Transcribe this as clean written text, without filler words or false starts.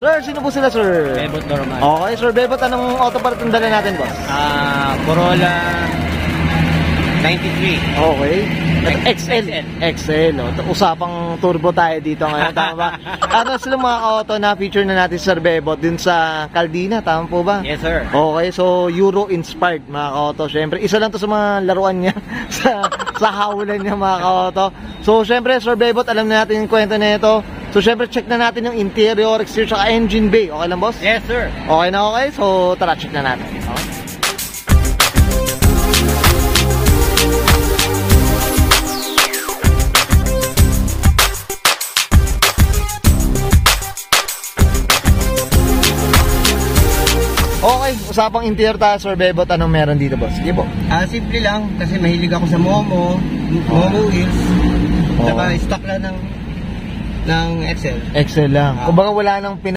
Sir, sino po sila, sir? Bebot normal. Okay, Sir Bebot, anong auto part ang dala natin, boss? Corolla 93. Okay. XL. XL, oh. Usapang turbo tayo dito ngayon, tama ba? Ano sila mga auto na feature na natin, Sir Bebot, din sa Caldina, tama po ba? Yes, sir. Okay, so Euro-inspired mga auto. Siyempre, isa lang to sa mga laruan niya sa hawlan niya mga auto. So, siyempre, Sir Bebot, alam na natin yung kwento na ito. So, siyempre, check na natin yung interior, exterior, saka engine bay. Okay lang, boss? Yes, sir. Okay na okay? So, tara, check na natin. Okay, usapang interior tayo, Sir Bebot. Anong meron dito, boss? Sige po. Simple lang kasi mahilig ako sa Momo wheels. Saka stock lang ng Excel. Excel lang. Kumbaga wala nang